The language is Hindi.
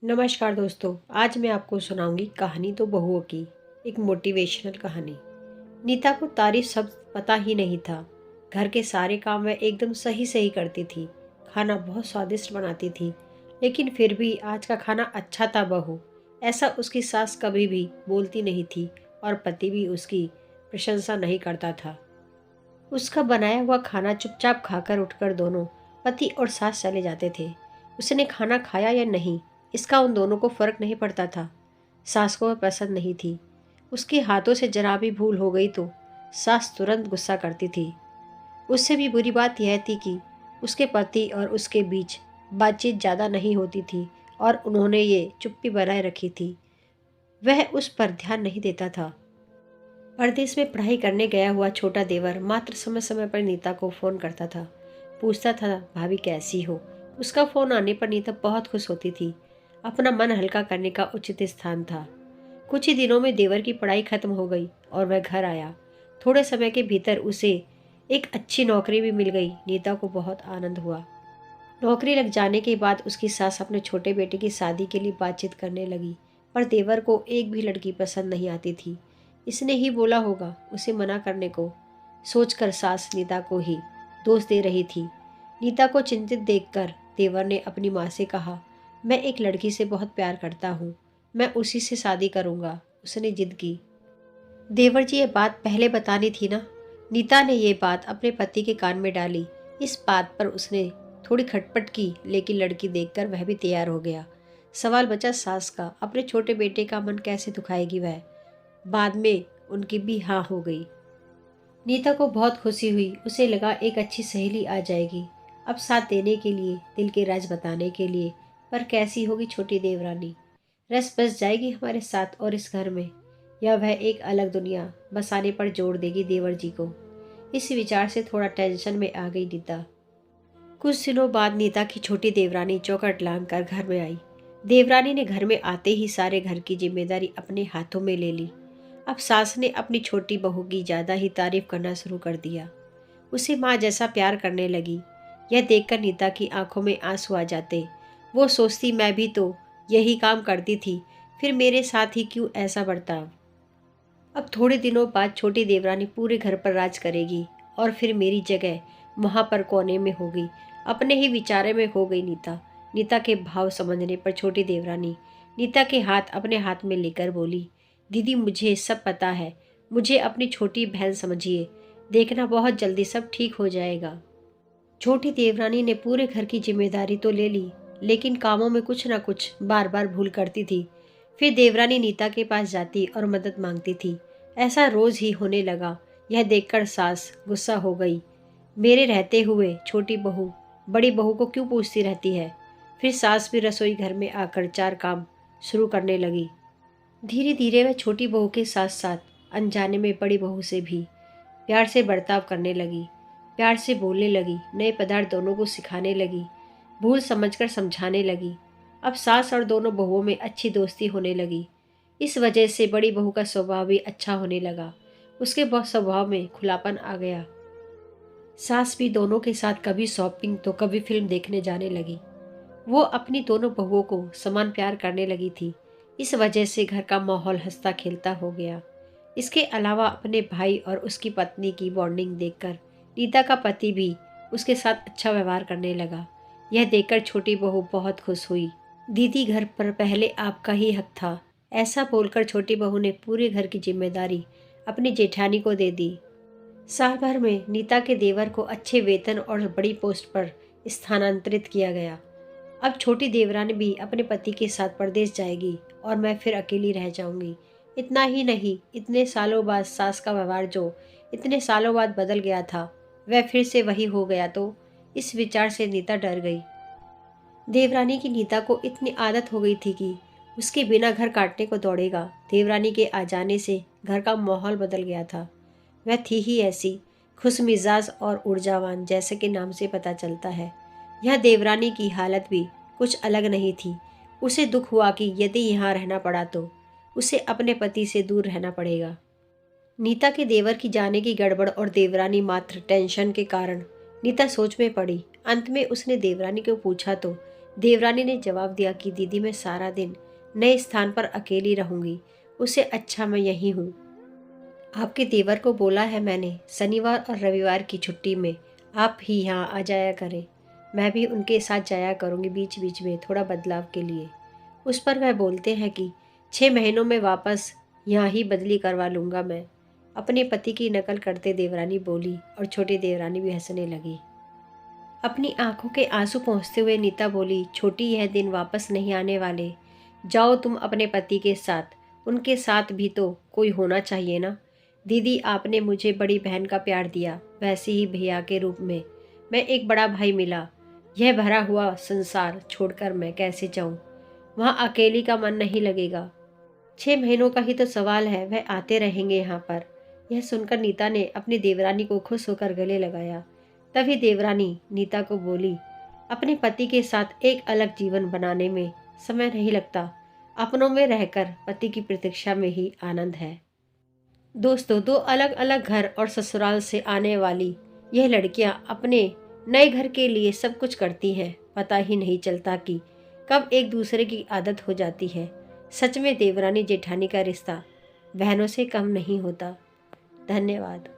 नमस्कार दोस्तों। आज मैं आपको सुनाऊंगी कहानी तो बहुओं की। एक मोटिवेशनल कहानी। नीता को तारीफ शब्द पता ही नहीं था। घर के सारे काम वह एकदम सही सही करती थी। खाना बहुत स्वादिष्ट बनाती थी। लेकिन फिर भी आज का खाना अच्छा था बहू, ऐसा उसकी सास कभी भी बोलती नहीं थी। और पति भी उसकी प्रशंसा नहीं करता था। उसका बनाया हुआ खाना चुपचाप खाकर उठकर दोनों पति और सास चले जाते थे। उसने खाना खाया या नहीं, इसका उन दोनों को फर्क नहीं पड़ता था। सास को वह पसंद नहीं थी। उसके हाथों से जरा भी भूल हो गई तो सास तुरंत गुस्सा करती थी। उससे भी बुरी बात यह थी कि उसके पति और उसके बीच बातचीत ज़्यादा नहीं होती थी और उन्होंने ये चुप्पी बनाए रखी थी। वह उस पर ध्यान नहीं देता था। परदेश में पढ़ाई करने गया हुआ छोटा देवर मात्र समय समय पर नीता को फोन करता था। पूछता था भाभी कैसी हो। उसका फोन आने पर नीता बहुत खुश होती थी। अपना मन हल्का करने का उचित स्थान था। कुछ ही दिनों में देवर की पढ़ाई खत्म हो गई और वह घर आया। थोड़े समय के भीतर उसे एक अच्छी नौकरी भी मिल गई। नीता को बहुत आनंद हुआ। नौकरी लग जाने के बाद उसकी सास अपने छोटे बेटे की शादी के लिए बातचीत करने लगी। पर देवर को एक भी लड़की पसंद नहीं आती थी। इसने ही बोला होगा उसे मना करने को। सोचकर सास नीता को ही दोष दे रही थी। नीता को चिंतित देखकर देवर ने अपनी माँ से कहा, मैं एक लड़की से बहुत प्यार करता हूँ, मैं उसी से शादी करूँगा। उसने जिद की। देवर जी, ये बात पहले बतानी थी ना। नीता ने ये बात अपने पति के कान में डाली। इस बात पर उसने थोड़ी खटपट की, लेकिन लड़की देखकर वह भी तैयार हो गया। सवाल बचा सास का, अपने छोटे बेटे का मन कैसे दुखाएगी वह। बाद में उनकी भी हाँ हो गई। नीता को बहुत खुशी हुई। उसे लगा एक अच्छी सहेली आ जाएगी, अब साथ देने के लिए, दिल के राज बताने के लिए। पर कैसी होगी छोटी देवरानी। रस बस जाएगी हमारे साथ और इस घर में, या वह एक अलग दुनिया बसाने पर जोड़ देगी देवर जी को। इस विचार से थोड़ा टेंशन में आ गई नीता। कुछ दिनों बाद नीता की छोटी देवरानी चौखट लांग कर घर में आई। देवरानी ने घर में आते ही सारे घर की जिम्मेदारी अपने हाथों में ले ली। अब सास ने अपनी छोटी बहू की ज्यादा ही तारीफ करना शुरू कर दिया। उसे माँ जैसा प्यार करने लगी। यह देखकर नीता की आंखों में आंसू आ जाते। वो सोचती, मैं भी तो यही काम करती थी, फिर मेरे साथ ही क्यों ऐसा बर्ताव। अब थोड़े दिनों बाद छोटी देवरानी पूरे घर पर राज करेगी और फिर मेरी जगह वहां पर कोने में होगी। अपने ही विचारे में हो गई नीता। नीता के भाव समझने पर छोटी देवरानी नीता के हाथ अपने हाथ में लेकर बोली, दीदी मुझे सब पता है, मुझे अपनी छोटी बहन समझिए, देखना बहुत जल्दी सब ठीक हो जाएगा। छोटी देवरानी ने पूरे घर की जिम्मेदारी तो ले ली, लेकिन कामों में कुछ न कुछ बार बार भूल करती थी। फिर देवरानी नीता के पास जाती और मदद मांगती थी। ऐसा रोज ही होने लगा। यह देखकर सास गुस्सा हो गई। मेरे रहते हुए छोटी बहू बड़ी बहू को क्यों पूछती रहती है। फिर सास भी रसोई घर में आकर चार काम शुरू करने लगी। धीरे धीरे वह छोटी बहू के साथ साथ अनजाने में बड़ी बहू से भी प्यार से बर्ताव करने लगी। प्यार से बोलने लगी, नए पदार्थ दोनों को सिखाने लगी, भूल समझकर समझाने लगी। अब सास और दोनों बहुओं में अच्छी दोस्ती होने लगी। इस वजह से बड़ी बहू का स्वभाव भी अच्छा होने लगा। उसके बहुत स्वभाव में खुलापन आ गया। सास भी दोनों के साथ कभी शॉपिंग तो कभी फिल्म देखने जाने लगी। वो अपनी दोनों बहुओं को समान प्यार करने लगी थी। इस वजह से घर का माहौल हंसता खेलता हो गया। इसके अलावा अपने भाई और उसकी पत्नी की बॉन्डिंग देखकर नीता का पति भी उसके साथ अच्छा व्यवहार करने लगा। यह देखकर छोटी बहू बहुत खुश हुई। दीदी घर पर पहले आपका ही हक था, ऐसा बोलकर छोटी बहू ने पूरे घर की जिम्मेदारी अपनी जेठानी को दे दी। साल भर में नीता के देवर को अच्छे वेतन और बड़ी पोस्ट पर स्थानांतरित किया गया। अब छोटी देवरानी भी अपने पति के साथ परदेश जाएगी और मैं फिर अकेली रह जाऊंगी। इतना ही नहीं, इतने सालों बाद सास का व्यवहार जो इतने सालों बाद बदल गया था, वह फिर से वही हो गया तो। इस विचार से नीता डर गई। देवरानी की नीता को इतनी आदत हो गई थी कि उसके बिना घर काटने को दौड़ेगा। देवरानी के आ जाने से घर का माहौल बदल गया था। वह थी ही ऐसी खुश मिजाज और ऊर्जावान, जैसे कि नाम से पता चलता है। यह देवरानी की हालत भी कुछ अलग नहीं थी। उसे दुख हुआ कि यदि यहाँ रहना पड़ा तो उसे अपने पति से दूर रहना पड़ेगा। नीता के देवर की जाने की गड़बड़ और देवरानी मात्र टेंशन के कारण नीता सोच में पड़ी। अंत में उसने देवरानी को पूछा तो देवरानी ने जवाब दिया कि दीदी मैं सारा दिन नए स्थान पर अकेली रहूंगी, उससे अच्छा मैं यहीं हूँ। आपके देवर को बोला है मैंने, शनिवार और रविवार की छुट्टी में आप ही यहाँ आ जाया करें। मैं भी उनके साथ जाया करूँगी बीच बीच में, थोड़ा बदलाव के लिए। उस पर वह बोलते हैं कि 6 महीनों में वापस यहाँ ही बदली करवा लूँगा मैं। अपने पति की नकल करते देवरानी बोली और छोटी देवरानी भी हंसने लगी। अपनी आंखों के आंसू पोंछते हुए नीता बोली, छोटी यह दिन वापस नहीं आने वाले। जाओ तुम अपने पति के साथ, उनके साथ भी तो कोई होना चाहिए ना। दीदी आपने मुझे बड़ी बहन का प्यार दिया, वैसे ही भैया के रूप में मैं एक बड़ा भाई मिला। यह भरा हुआ संसार छोड़कर मैं कैसे जाऊं? वहाँ अकेली का मन नहीं लगेगा। 6 महीनों का ही तो सवाल है, वह आते रहेंगे यहाँ पर। यह सुनकर नीता ने अपनी देवरानी को खुश होकर गले लगाया। तभी देवरानी नीता को बोली, अपने पति के साथ एक अलग जीवन बनाने में समय नहीं लगता, अपनों में रहकर पति की प्रतीक्षा में ही आनंद है। दोस्तों, दो अलग अलग घर और ससुराल से आने वाली यह लड़कियां अपने नए घर के लिए सब कुछ करती हैं, पता ही नहीं चलता कि कब एक दूसरे की आदत हो जाती है। सच में देवरानी जेठानी का रिश्ता बहनों से कम नहीं होता। धन्यवाद।